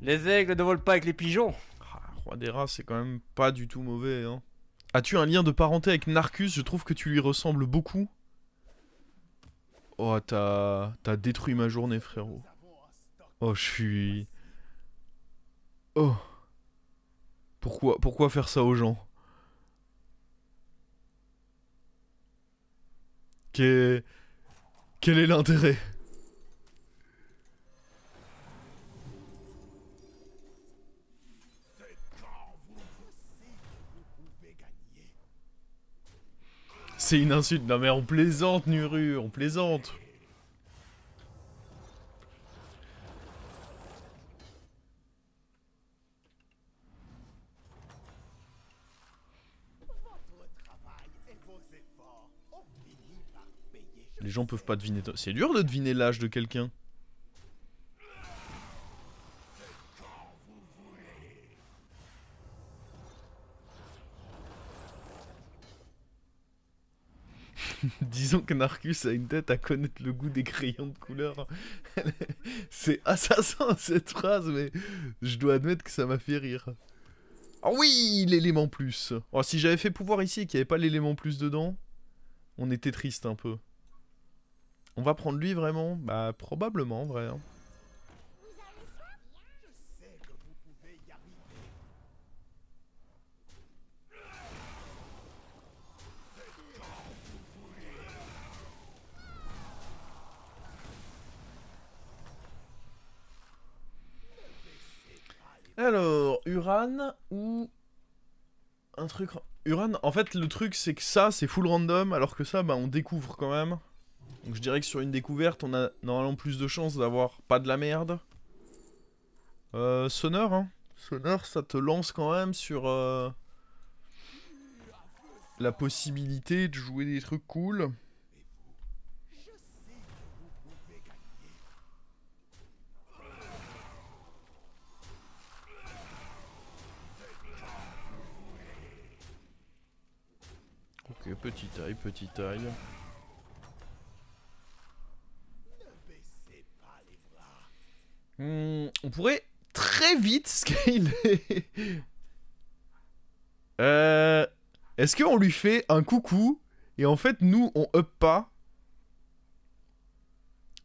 Les aigles ne volent pas avec les pigeons. Ah, Roi des rats, c'est quand même pas du tout mauvais, hein. As-tu un lien de parenté avec Narcus? Je trouve que tu lui ressembles beaucoup. Oh, t'as détruit ma journée, frérot. Oh, je suis... Oh. Pourquoi faire ça aux gens? Quel, quel est l'intérêt? C'est une insulte. Non mais on plaisante, Nuru, on plaisante. Les gens peuvent pas deviner... C'est dur de deviner l'âge de quelqu'un. Disons que Narcus a une tête à connaître le goût des crayons de couleur. C'est assassin cette phrase, mais je dois admettre que ça m'a fait rire. Ah oui, l'élément plus. Oh, si j'avais fait pouvoir ici et qu'il n'y avait pas l'élément plus dedans, on était triste un peu. On va prendre lui vraiment? Bah probablement, vrai. Hein. Alors, Uran ou un truc... Uran, en fait, le truc, c'est que ça, c'est full random, alors que ça, bah, on découvre quand même. Donc je dirais que sur une découverte, on a normalement plus de chances d'avoir pas de la merde. Sonneur, hein. Sonneur, ça te lance quand même sur la possibilité de jouer des trucs cool. Ok, petite taille, petite taille. On pourrait très vite scaler. Est-ce qu'on lui fait un coucou et en fait nous on up pas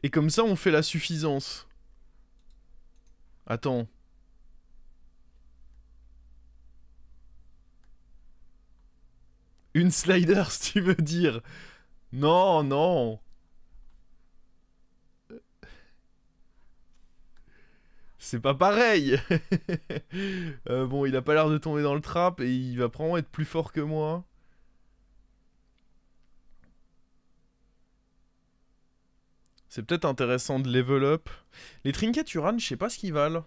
et comme ça on fait la suffisance. Attends. Une slider si tu veux dire. Non, non. C'est pas pareil. Bon, il a pas l'air de tomber dans le trap et il va probablement être plus fort que moi. C'est peut-être intéressant de level up. Les trinkets Uran, je sais pas ce qu'ils valent.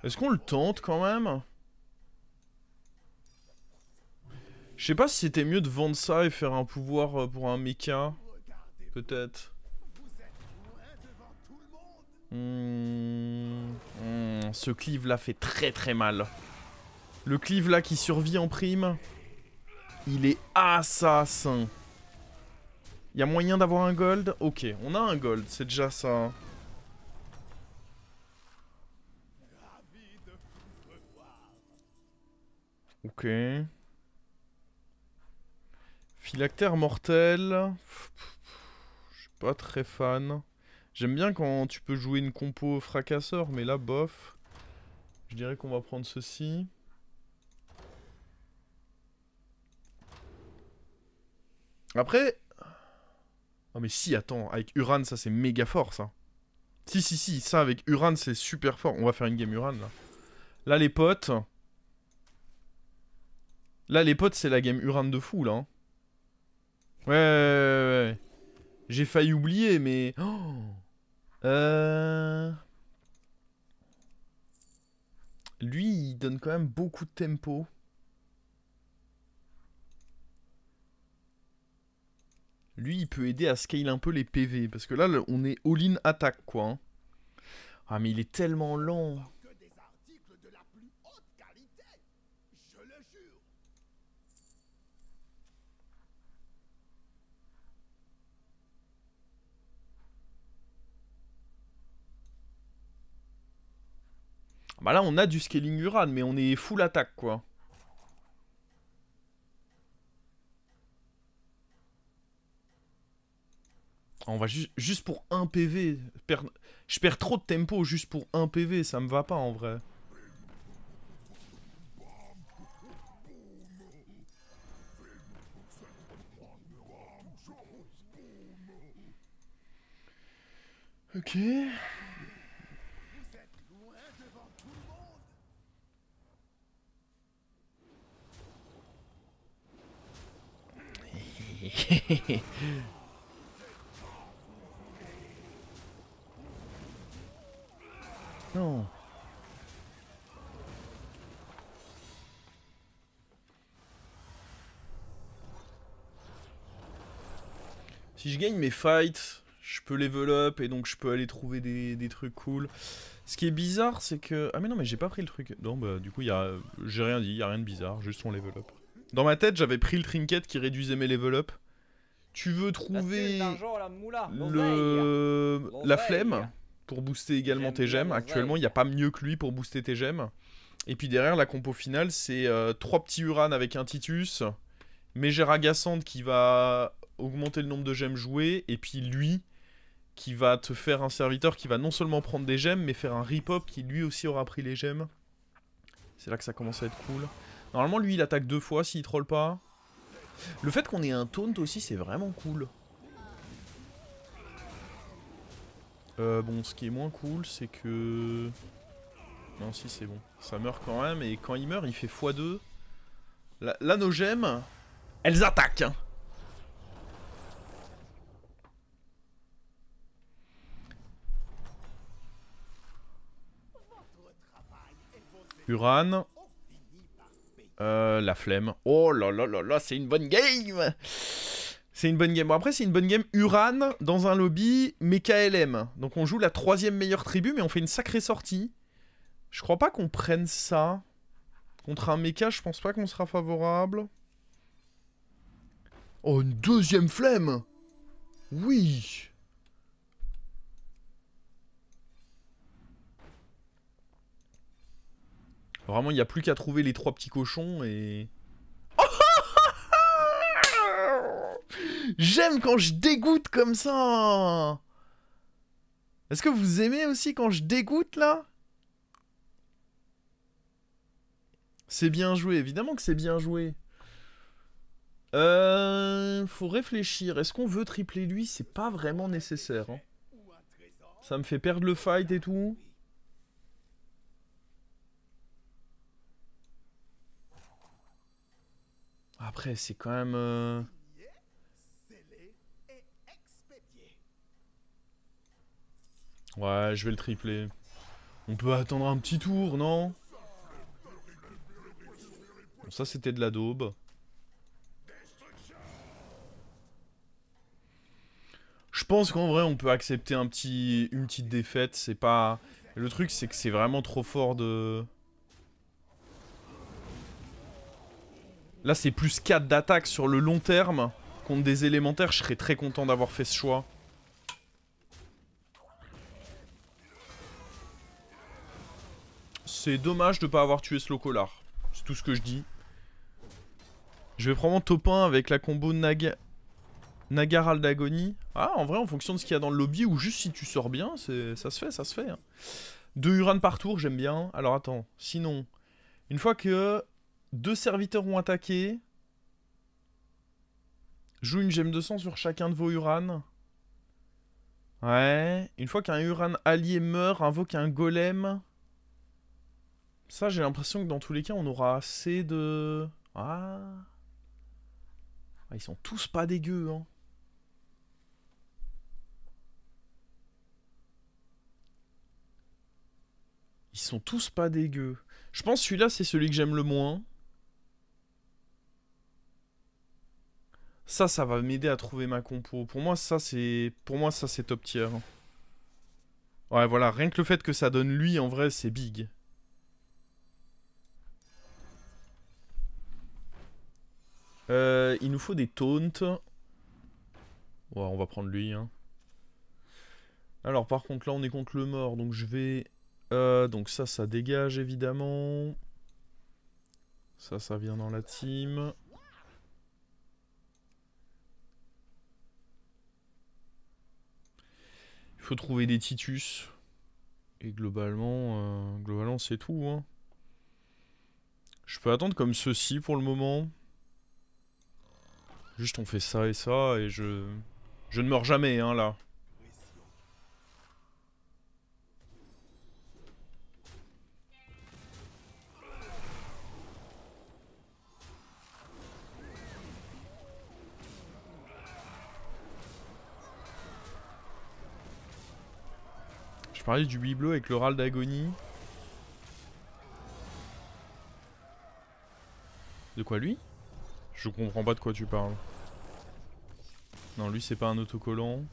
Est-ce qu'on le tente quand même? Je sais pas si c'était mieux de vendre ça et faire un pouvoir pour un mecha. Peut-être. Ce cleave là fait très très mal. Le cleave là qui survit en prime, il est assassin. Il y a moyen d'avoir un gold? Ok, on a un gold, c'est déjà ça. Ok. Phylactère mortel. Je suis pas très fan. J'aime bien quand tu peux jouer une compo fracasseur, mais là, bof. Je dirais qu'on va prendre ceci. Après... Oh mais si, attends, avec Uran, ça c'est méga fort, ça. Si, si, si, ça avec Uran, c'est super fort. On va faire une game Uran, là. Là, les potes... Là, les potes, c'est la game Uran de fou, là. Hein. Ouais, ouais, ouais, ouais. J'ai failli oublier, mais... Oh Lui, il donne quand même beaucoup de tempo. Lui, il peut aider à scale un peu les PV. Parce que là, on est all-in attaque, quoi. Hein. Ah, mais il est tellement lent. Bah là, on a du scaling Uran, mais on est full attaque, quoi. On va juste pour 1 PV. Je perds trop de tempo juste pour 1 PV, ça me va pas en vrai. Ok. Non. Si je gagne mes fights, je peux level up et donc je peux aller trouver des trucs cool. Ce qui est bizarre, c'est que... Ah mais non, mais j'ai pas pris le truc. Non, bah du coup, j'ai rien dit, y a rien de bizarre, juste on level up. Dans ma tête, j'avais pris le trinket qui réduisait mes level up. Tu veux trouver la flemme pour booster également tes gemmes. Actuellement, il n'y a pas mieux que lui pour booster tes gemmes. Et puis derrière, la compo finale, c'est 3 petits Uran avec un Titus, Mégère agaçante qui va augmenter le nombre de gemmes jouées, et puis lui qui va te faire un serviteur qui va non seulement prendre des gemmes, mais faire un rip-hop qui lui aussi aura pris les gemmes. C'est là que ça commence à être cool. Normalement, lui, il attaque 2 fois s'il troll pas. Le fait qu'on ait un taunt aussi, c'est vraiment cool. Bon, ce qui est moins cool, c'est que... Non, si, c'est bon. Ça meurt quand même, et quand il meurt, il fait x2. Là, nos gemmes, elles attaquent, hein. Uran. La flemme. Oh là là là là, c'est une bonne game. C'est une bonne game. Bon, après, c'est une bonne game Uran dans un lobby, mais KLM. Donc on joue la 3ème meilleure tribu, mais on fait une sacrée sortie. Je crois pas qu'on prenne ça. Contre un mecha, je pense pas qu'on sera favorable. Oh, une 2ème flemme. Oui. Vraiment, il n'y a plus qu'à trouver les 3 petits cochons et... J'aime quand je dégoûte comme ça. Est-ce que vous aimez aussi quand je dégoûte, là? C'est bien joué, évidemment que c'est bien joué. Faut réfléchir. Est-ce qu'on veut tripler lui? C'est pas vraiment nécessaire. Hein. Ça me fait perdre le fight et tout. Après, c'est quand même... Ouais, je vais le tripler. On peut attendre un petit tour, non? Bon, ça, c'était de la daube. Je pense qu'en vrai, on peut accepter une petite défaite. C'est pas... Le truc, c'est que c'est vraiment trop fort de... Là, c'est plus 4 d'attaque sur le long terme. Contre des élémentaires, je serais très content d'avoir fait ce choix. C'est dommage de ne pas avoir tué Slowcollar. C'est tout ce que je dis. Je vais prendre mon top 1 avec la combo Nagarald d'Agonie. Ah, en vrai, en fonction de ce qu'il y a dans le lobby, ou juste si tu sors bien, ça se fait, ça se fait. Hein. 2 Uran par tour, j'aime bien. Alors attends, sinon, une fois que 2 serviteurs ont attaqué, joue une gemme de sang sur chacun de vos Uran. Ouais, une fois qu'un Uran allié meurt, invoque un golem. Ça, j'ai l'impression que dans tous les cas, on aura assez de... Ah, ils sont tous pas dégueux, hein. Ils sont tous pas dégueux. Je pense que celui-là, c'est celui que j'aime le moins. Ça va m'aider à trouver ma compo. Pour moi, ça, c'est top tier. Ouais, voilà. Rien que le fait que ça donne lui, en vrai, c'est big. Il nous faut des taunts. Ouais, on va prendre lui. Hein. Alors, par contre, là, on est contre le mort. Donc, je vais Donc ça dégage évidemment. Ça vient dans la team. Il faut trouver des Titus. Et globalement c'est tout. Hein. Je peux attendre comme ceci pour le moment. Juste on fait ça et ça et je ne meurs jamais hein là. Je parlais du bibelot avec le râle d'agonie. De quoi lui? Je comprends pas de quoi tu parles. Non, lui c'est pas un autocollant.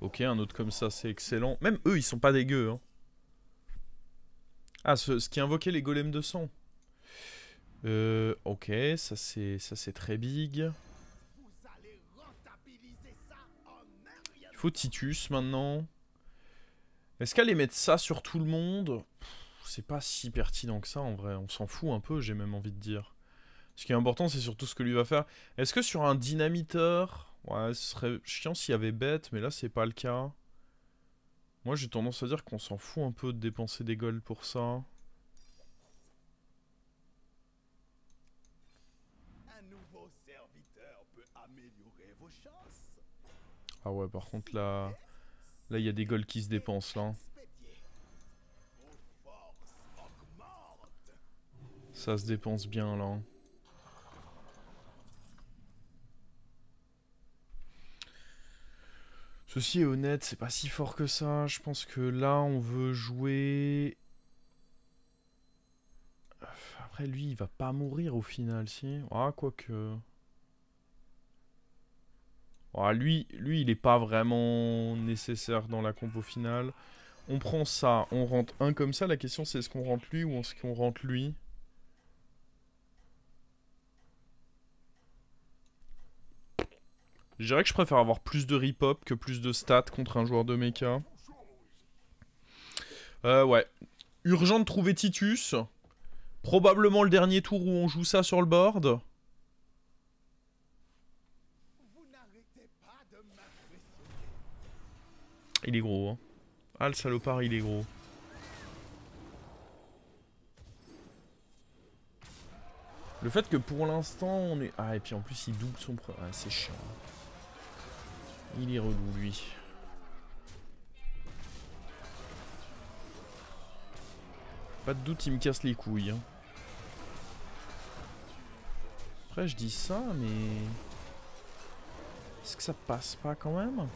Ok, un autre comme ça c'est excellent. Même eux ils sont pas dégueux. Hein. Ah, ce qui invoquait les golems de sang. Ok, ça c'est très big. Il faut Titus maintenant. Est-ce qu'aller mettre ça sur tout le monde? C'est pas si pertinent que ça en vrai. On s'en fout un peu, j'ai même envie de dire. Ce qui est important, c'est surtout ce que lui va faire. Est-ce que sur un dynamiteur... Ouais, ce serait chiant s'il y avait bête, mais là, c'est pas le cas. Moi, j'ai tendance à dire qu'on s'en fout un peu de dépenser des golds pour ça. Un nouveau serviteur peut améliorer vos chances. Ah ouais, par contre, là... Là, il y a des golds qui se dépensent, là. Ça se dépense bien, là. Ceci est honnête, c'est pas si fort que ça. Je pense que là, on veut jouer... Après, lui, il va pas mourir au final, si. Ah, quoique... Ah, lui, il est pas vraiment nécessaire dans la compo finale. On prend ça, on rentre un comme ça. La question, c'est est-ce qu'on rentre lui ou est-ce qu'on rentre lui? Je dirais que je préfère avoir plus de rip-hop que plus de stats contre un joueur de mecha. Ouais. Urgent de trouver Titus. Probablement le dernier tour où on joue ça sur le board. Il est gros, hein. Ah, le salopard, il est gros. Le fait que pour l'instant, on est... Ah, et puis en plus, il double son... Ah, c'est chiant. Il est relou, lui. Pas de doute, il me casse les couilles. Hein. Après, je dis ça, mais... Est-ce que ça passe pas quand même?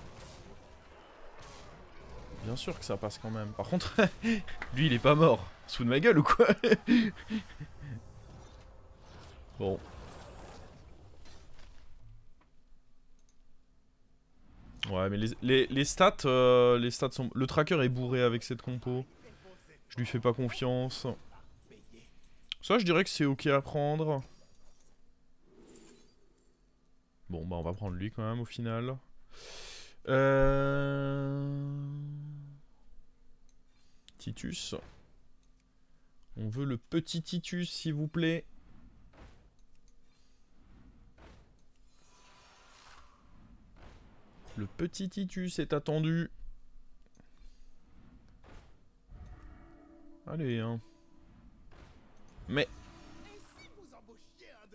Bien sûr que ça passe quand même. Par contre, lui, il est pas mort. Sous de ma gueule ou quoi? Bon. Ouais, mais les stats sont... Le tracker est bourré avec cette compo. Je lui fais pas confiance. Ça, je dirais que c'est ok à prendre. Bon, bah on va prendre lui quand même au final. Titus. On veut le petit Titus, s'il vous plaît. Le petit Titus est attendu. Allez, hein. Mais...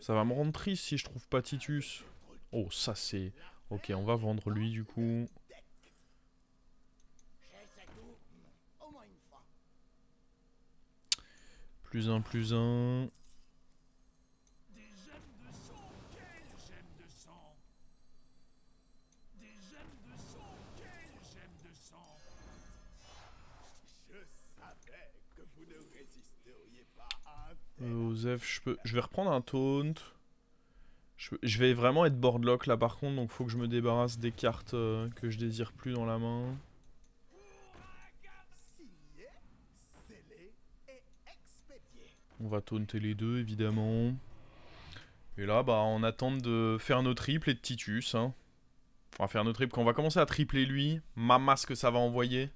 Ça va me rendre triste si je trouve pas Titus. Oh, ça c'est... Ok, on va vendre lui du coup. Plus un, plus un. Osef, je vais reprendre un taunt. Je vais vraiment être boardlock là par contre, donc faut que je me débarrasse des cartes que je désire plus dans la main. On va taunter les deux évidemment. Et là, bah, on attend de faire nos triples et de Titus. Hein. On va faire notre trip. Quand on va commencer à tripler lui, maman ce que ça va envoyer.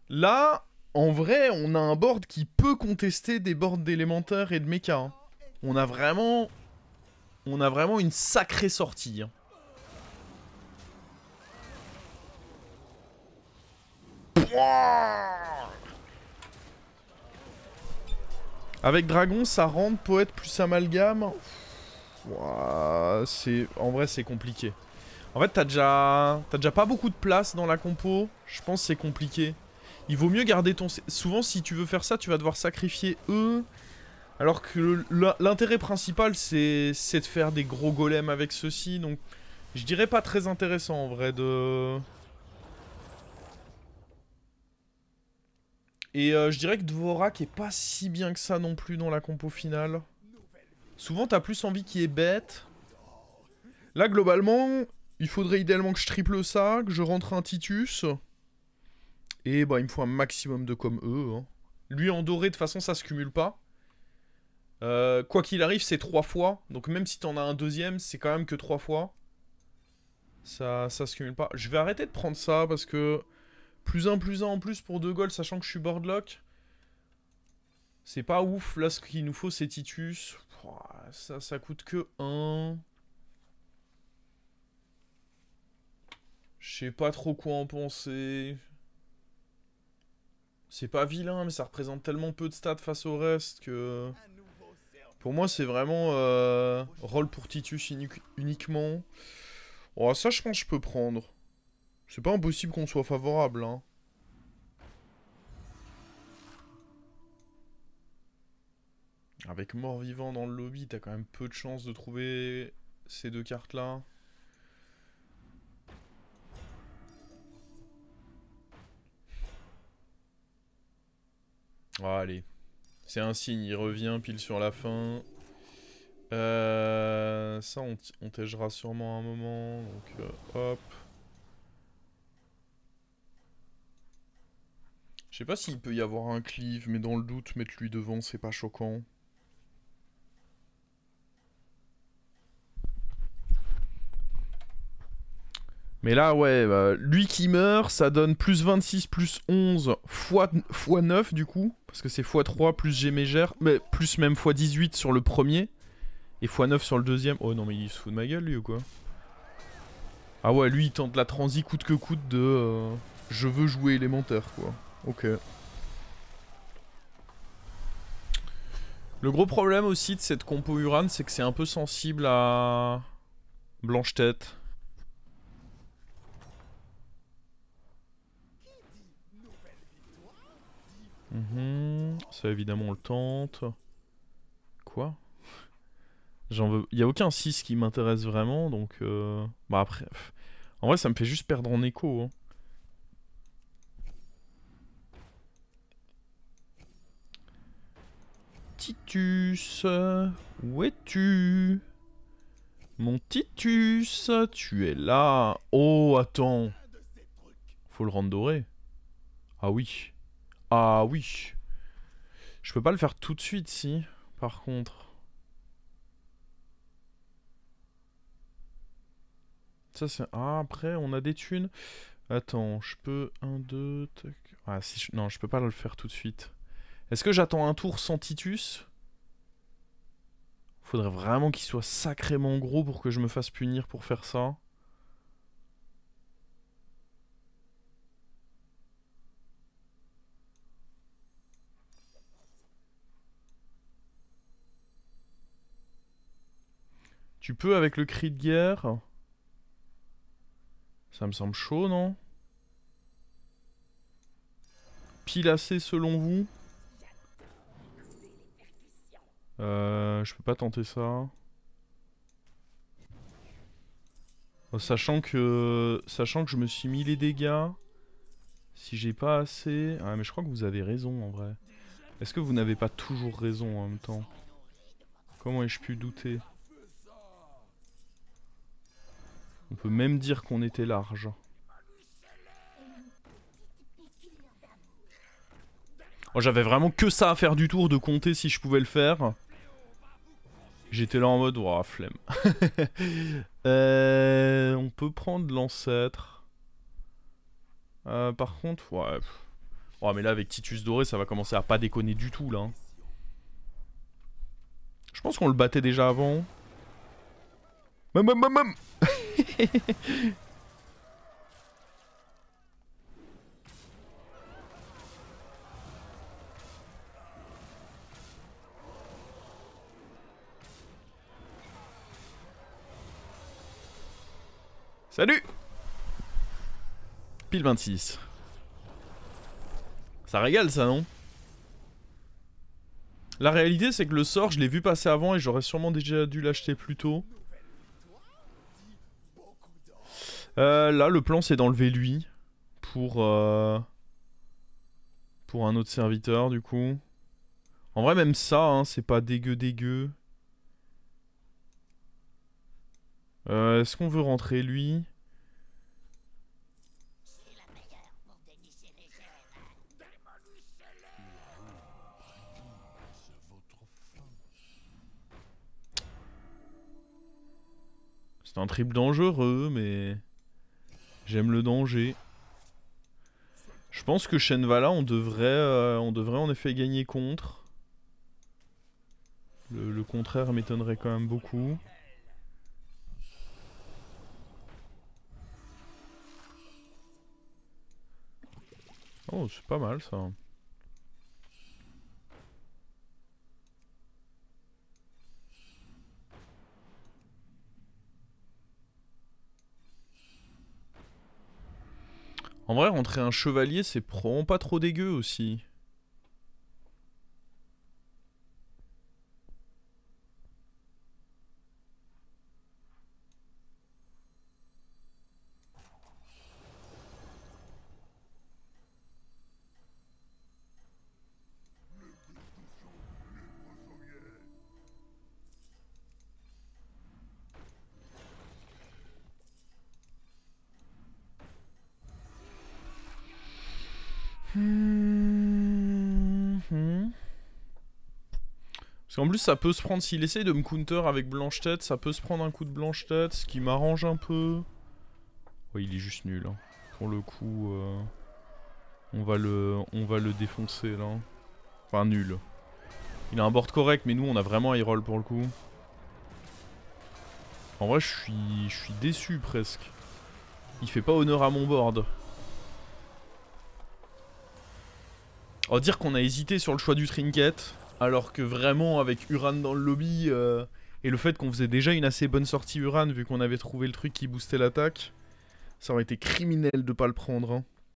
Là, en vrai, on a un board qui peut contester des boards d'élémentaires et de méca. Hein. On a vraiment une sacrée sortie. Hein. Avec dragon, ça rentre, poète plus amalgame. Ouah, en vrai, c'est compliqué. En fait, t'as déjà pas beaucoup de place dans la compo. Je pense que c'est compliqué. Il vaut mieux garder ton... Souvent, si tu veux faire ça, tu vas devoir sacrifier eux. Alors que l'intérêt principal, c'est de faire des gros golems avec ceux-ci. Donc, je dirais pas très intéressant, en vrai, de... Et je dirais que Dvorak est pas si bien que ça non plus dans la compo finale. Souvent, t'as plus envie qu'il est bête. Là, globalement, il faudrait idéalement que je triple ça, que je rentre un Titus. Et bah, il me faut un maximum de comme eux. Hein. Lui, en doré, de toute façon, ça se cumule pas. Quoi qu'il arrive, c'est 3 fois. Donc même si t'en as un deuxième, c'est quand même que 3 fois. Ça se cumule pas. Je vais arrêter de prendre ça parce que... Plus 1 en plus pour 2 goals, sachant que je suis boardlock. C'est pas ouf. Là, ce qu'il nous faut, c'est Titus. Ça coûte que 1. Je sais pas trop quoi en penser. C'est pas vilain, mais ça représente tellement peu de stats face au reste que... Pour moi, c'est vraiment rôle pour Titus uniquement. Oh, ça, je pense que je peux prendre. C'est pas impossible qu'on soit favorable, hein. Avec mort-vivant dans le lobby, t'as quand même peu de chances de trouver ces 2 cartes-là. Oh, allez. C'est un signe, il revient pile sur la fin. Ça, on tégera sûrement un moment. Donc, hop. Je sais pas s'il peut y avoir un cleave, mais dans le doute, mettre lui devant, c'est pas choquant. Mais là, ouais, lui qui meurt, ça donne plus 26, plus 11, fois 9 du coup. Parce que c'est x3 plus G mégère, mais plus même x18 sur le premier. Et x9 sur le deuxième. Oh non, mais il se fout de ma gueule, lui, ou quoi? Ah ouais, lui, il tente la transi coûte que coûte de... je veux jouer élémentaire, quoi. Ok. Le gros problème aussi de cette compo Uran, c'est que c'est un peu sensible à... Blanche-Tête. Ça, évidemment, on le tente. Quoi? J'en veux... Il n'y a aucun 6 qui m'intéresse vraiment, donc... Bah après... En vrai, ça me fait juste perdre en écho. Hein. Titus, où es-tu? Mon Titus, tu es là. Oh, attends. Faut le rendre doré. Ah oui. Ah oui. Je peux pas le faire tout de suite, si. Par contre. Ça, c'est... Ah, après, on a des thunes. Attends, je peux... 1, 2... Tac. Ah, si je... Non, je peux pas le faire tout de suite. Est-ce que j'attends un tour sans Titus? Faudrait vraiment qu'il soit sacrément gros pour que je me fasse punir pour faire ça. Tu peux avec le cri de guerre. Ça me semble chaud, non? Pile assez selon vous? Je peux pas tenter ça. Sachant que je me suis mis les dégâts. Si j'ai pas assez... Ah mais je crois que vous avez raison en vrai. Est-ce que vous n'avez pas toujours raison en même temps? Comment ai-je pu douter? On peut même dire qu'on était large. Oh, j'avais vraiment que ça à faire du tour de compter si je pouvais le faire. J'étais là en mode, ouah, flemme. On peut prendre l'ancêtre. Par contre, ouais. Ouais, mais là, avec Titus Doré, ça va commencer à pas déconner du tout, là. Je pense qu'on le battait déjà avant. Mam. Salut! Pile 26. Ça régale ça, non? La réalité c'est que le sort je l'ai vu passer avant et j'aurais sûrement déjà dû l'acheter plus tôt. Là le plan c'est d'enlever lui pour un autre serviteur du coup. En vrai même ça hein, c'est pas dégueu. Est-ce qu'on veut rentrer lui? C'est un trip dangereux, mais j'aime le danger. Je pense que Shenvala, on devrait en effet gagner contre. Le contraire m'étonnerait quand même beaucoup. Oh, c'est pas mal ça. En vrai, rentrer un chevalier, c'est probablement pas trop dégueu aussi. Parce qu'en plus ça peut se prendre, s'il essaye de me counter avec blanche-tête, ça peut se prendre un coup de blanche-tête, ce qui m'arrange un peu. Ouais, il est juste nul. Hein. Pour le coup, on va le défoncer là. Enfin nul. Il a un board correct, mais nous on a vraiment high roll pour le coup. En vrai je suis déçu presque. Il fait pas honneur à mon board. On va dire qu'on a hésité sur le choix du trinket. Alors que vraiment avec Uran dans le lobby et le fait qu'on faisait déjà une assez bonne sortie Uran vu qu'on avait trouvé le truc qui boostait l'attaque, ça aurait été criminel de pas le prendre. Hein.